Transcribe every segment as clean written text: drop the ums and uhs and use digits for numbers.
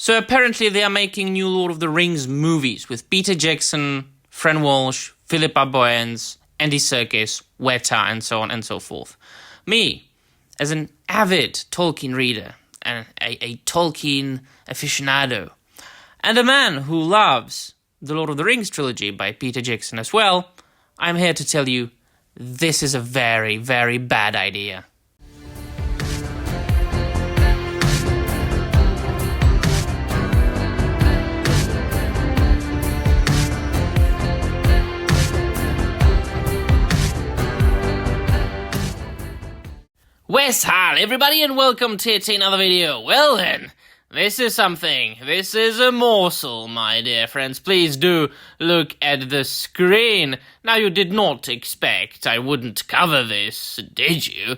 So apparently they are making new Lord of the Rings movies with Peter Jackson, Fran Walsh, Philippa Boyens, Andy Serkis, Weta, and so on and so forth. Me, as an avid Tolkien reader and a Tolkien aficionado, and a man who loves the Lord of the Rings trilogy by Peter Jackson as well, I'm here to tell you this is a very, very bad idea. Wes Hall, everybody, and welcome to another video. Well then, this is something. This is a morsel, my dear friends. Please do look at the screen. Now, you did not expect I wouldn't cover this, did you?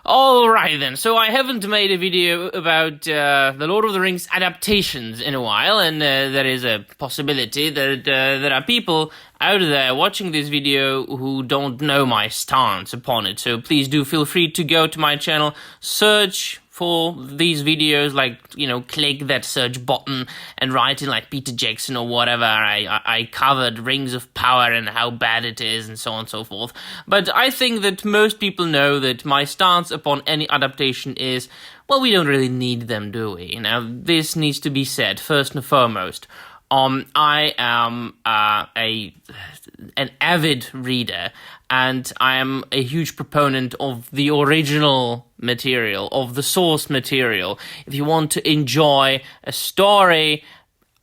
Alright then, so I haven't made a video about the Lord of the Rings adaptations in a while, and there is a possibility that there are people out there watching this video who don't know my stance upon it. So please do feel free to go to my channel, search for these videos, like, you know, click that search button and write in like Peter Jackson or whatever. I covered Rings of Power and how bad it is and so on and so forth. But I think that most people know that my stance upon any adaptation is, well, we don't really need them, do we? Now, this needs to be said first and foremost. I am an avid reader, and I am a huge proponent of the original material, of the source material. If you want to enjoy a story,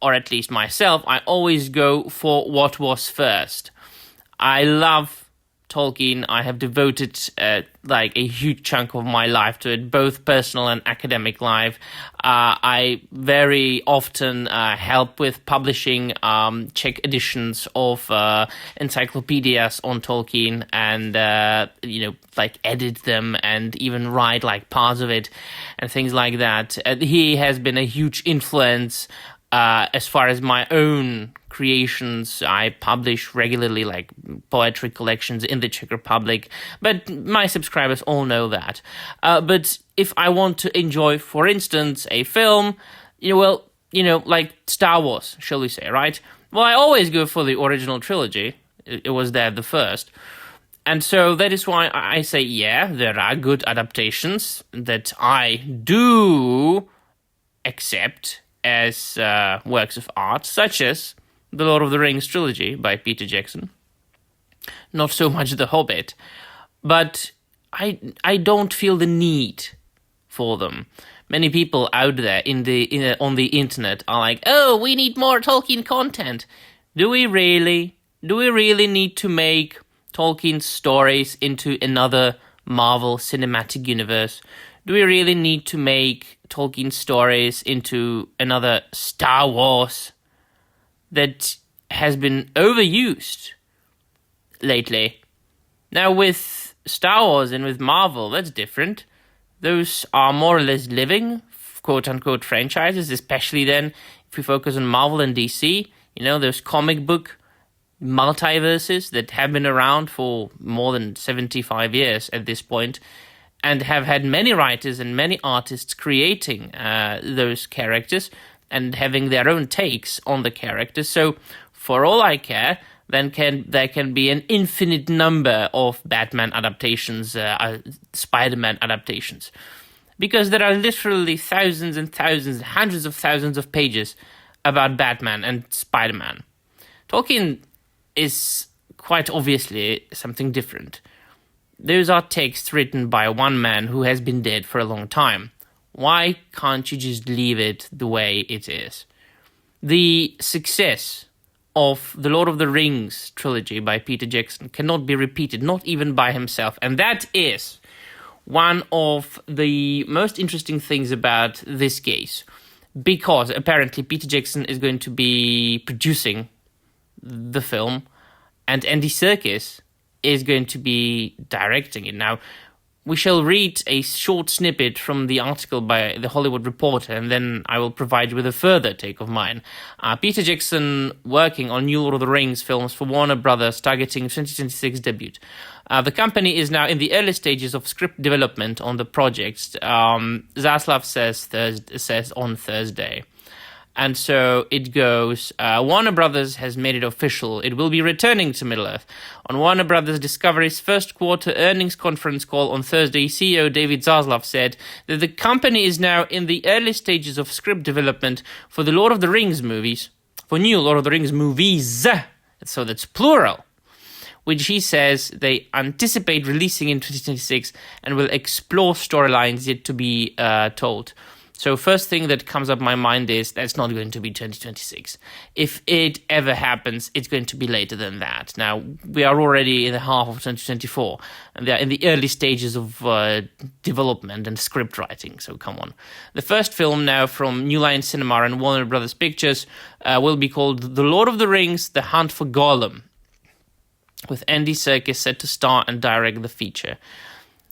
or at least myself, I always go for what was first. I love Tolkien. I have devoted like a huge chunk of my life to it, both personal and academic life. I very often help with publishing Czech editions of encyclopedias on Tolkien, and like edit them and even write like parts of it and things like that. He has been a huge influence. As far as my own creations, I publish regularly like poetry collections in the Czech Republic, but my subscribers all know that. But if I want to enjoy, for instance, a film, like Star Wars, shall we say, right? Well, I always go for the original trilogy. It was there the first. And so that is why I say, yeah, there are good adaptations that I do accept as works of art, such as The Lord of the Rings trilogy by Peter Jackson. Not so much The Hobbit, but I don't feel the need for them. Many people out there on the internet are like, oh, we need more Tolkien content. Do we really? Do we really need to make Tolkien's stories into another Marvel Cinematic Universe? Do we really need to make Tolkien stories into another Star Wars that has been overused lately? Now, with Star Wars and with Marvel, that's different. Those are more or less living, quote-unquote, franchises, especially then if we focus on Marvel and DC. You know, those comic book multiverses that have been around for more than 75 years at this point, and have had many writers and many artists creating those characters and having their own takes on the characters. So, for all I care, then there can be an infinite number of Batman adaptations, Spider-Man adaptations. Because there are literally thousands and thousands, hundreds of thousands of pages about Batman and Spider-Man. Tolkien is quite obviously something different. Those are texts written by one man who has been dead for a long time. Why can't you just leave it the way it is? The success of the Lord of the Rings trilogy by Peter Jackson cannot be repeated, not even by himself. And that is one of the most interesting things about this case. Because apparently Peter Jackson is going to be producing the film, and Andy Serkis is going to be directing it. Now, we shall read a short snippet from the article by The Hollywood Reporter, and then I will provide you with a further take of mine. Peter Jackson working on new Lord of the Rings films for Warner Brothers, targeting 2026 debut. The company is now in the early stages of script development on the project, Zaslav says on Thursday. And so it goes, Warner Brothers has made it official. It will be returning to Middle-earth. On Warner Brothers Discovery's first quarter earnings conference call on Thursday, CEO David Zaslav said that the company is now in the early stages of script development for the Lord of the Rings movies, for new Lord of the Rings movies, so that's plural, which he says they anticipate releasing in 2026 and will explore storylines yet to be told. So first thing that comes up my mind is that's not going to be 2026. If it ever happens, it's going to be later than that. Now, we are already in the half of 2024, and they're in the early stages of development and script writing, so come on. The first film now from New Line Cinema and Warner Brothers Pictures will be called The Lord of the Rings, The Hunt for Gollum, with Andy Serkis set to star and direct the feature.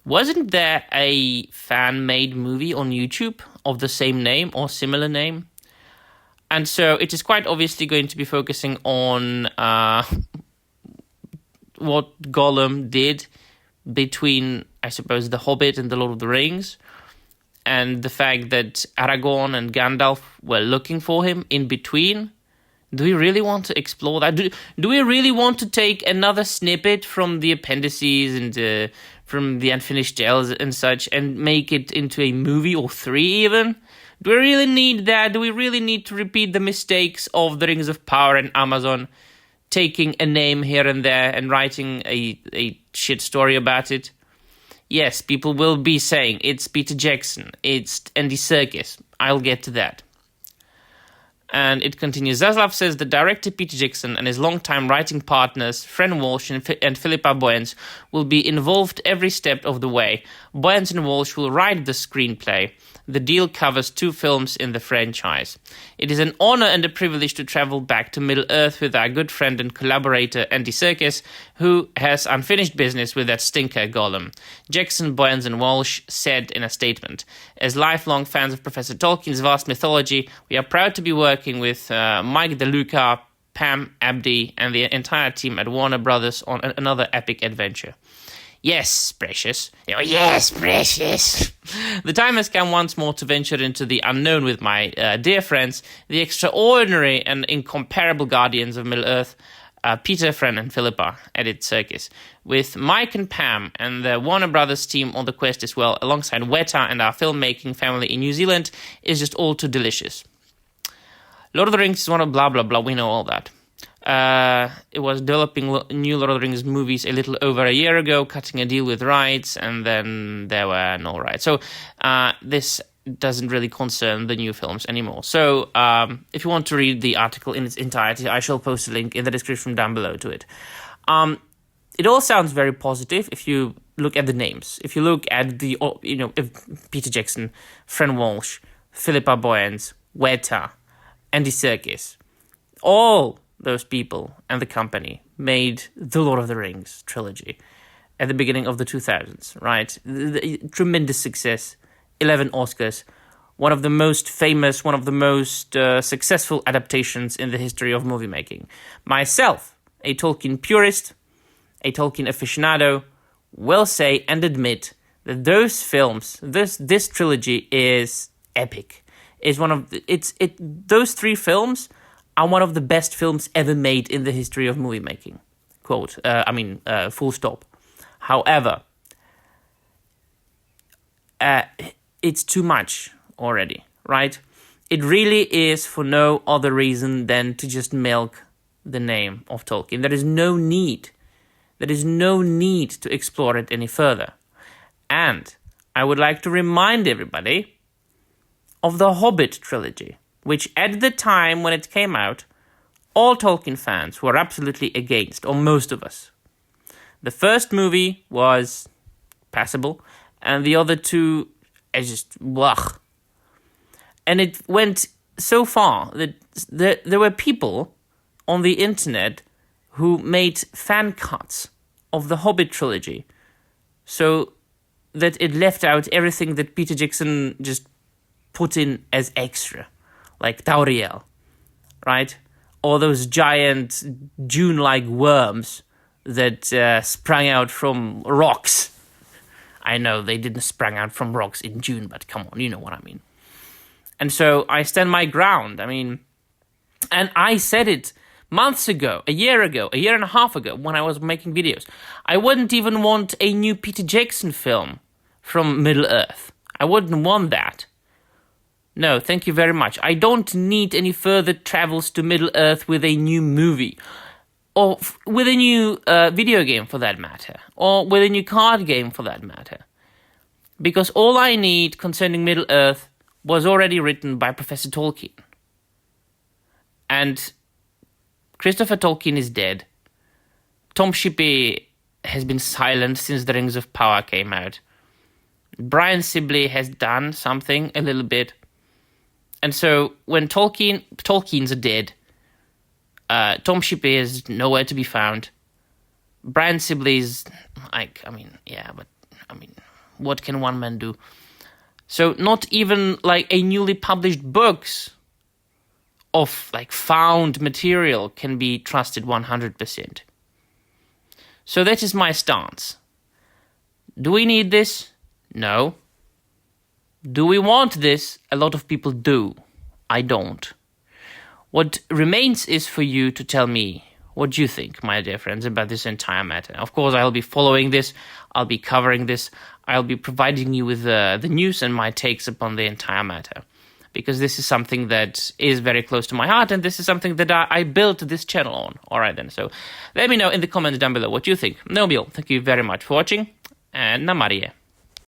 Wasn't there a fan-made movie on YouTube of the same name or similar name? And so it is quite obviously going to be focusing on what Gollum did between, I suppose, The Hobbit and The Lord of the Rings, and the fact that Aragorn and Gandalf were looking for him in between. Do we really want to explore that? Do we really want to take another snippet from the appendices and from the unfinished tales and such and make it into a movie or 3 even? Do we really need that? Do we really need to repeat the mistakes of The Rings of Power and Amazon, taking a name here and there and writing a shit story about it? Yes, people will be saying it's Peter Jackson, it's Andy Serkis. I'll get to that. And it continues, Zaslav says that director Peter Jackson and his longtime writing partners, Fran Walsh and Philippa Boyens, will be involved every step of the way. Boyens and Walsh will write the screenplay. The deal covers 2 films in the franchise. It is an honor and a privilege to travel back to Middle-earth with our good friend and collaborator Andy Serkis, who has unfinished business with that stinker Gollum. Jackson, Boyens and Walsh said in a statement, as lifelong fans of Professor Tolkien's vast mythology, we are proud to be working with Mike DeLuca, Pam Abdi, and the entire team at Warner Brothers on another epic adventure. Yes, precious. Oh, yes, precious. The time has come once more to venture into the unknown with my dear friends, the extraordinary and incomparable guardians of Middle-earth, Peter, Fran, and Philippa, added Serkis. With Mike and Pam and the Warner Brothers team on the quest as well, alongside Weta and our filmmaking family in New Zealand, is just all too delicious. Lord of the Rings is one of blah, blah, blah. We know all that. It was developing new Lord of the Rings movies a little over a year ago, cutting a deal with rights, and then there were no rights. So this doesn't really concern the new films anymore. So if you want to read the article in its entirety, I shall post a link in the description down below to it. It all sounds very positive if you look at the names. If you look at the, if Peter Jackson, Fran Walsh, Philippa Boyens, Weta, Andy Serkis, all those people and the company made the Lord of the Rings trilogy at the beginning of the 2000s, right? The tremendous success, 11 Oscars, one of the most famous, one of the most successful adaptations in the history of movie making. Myself, a Tolkien purist, a Tolkien aficionado, will say and admit that those films, this trilogy is epic. Is one of those 3 films are one of the best films ever made in the history of movie making. Quote, full stop. However, it's too much already, right? It really is for no other reason than to just milk the name of Tolkien. There is no need. There is no need to explore it any further. And I would like to remind everybody of the Hobbit trilogy, which at the time when it came out, all Tolkien fans were absolutely against, or most of us. The first movie was passable, and the other 2 is just blech. And it went so far that there were people on the internet who made fan cuts of the Hobbit trilogy, so that it left out everything that Peter Jackson just put in as extra. Like Tauriel, right? Or those giant Dune-like worms that sprang out from rocks. I know they didn't sprang out from rocks in Dune, but come on, you know what I mean. And so I stand my ground. I mean, and I said it months ago, a year and a half ago, when I was making videos. I wouldn't even want a new Peter Jackson film from Middle-earth. I wouldn't want that. No, thank you very much. I don't need any further travels to Middle-earth with a new movie. Or with a new video game, for that matter. Or with a new card game, for that matter. Because all I need concerning Middle-earth was already written by Professor Tolkien. And Christopher Tolkien is dead. Tom Shippey has been silent since The Rings of Power came out. Brian Sibley has done something a little bit. And so when Tolkien's dead, Tom Shippey is nowhere to be found. Brian Sibley's what can one man do? So not even like a newly published books of like found material can be trusted 100%. So that is my stance. Do we need this? No. Do we want this? A lot of people do. I don't. What remains is for you to tell me what you think, my dear friends, about this entire matter. Of course, I'll be following this. I'll be covering this. I'll be providing you with the news and my takes upon the entire matter. Because this is something that is very close to my heart, and this is something that I built this channel on. Alright then, so let me know in the comments down below what you think. No, Bill, thank you very much for watching, and Namarie.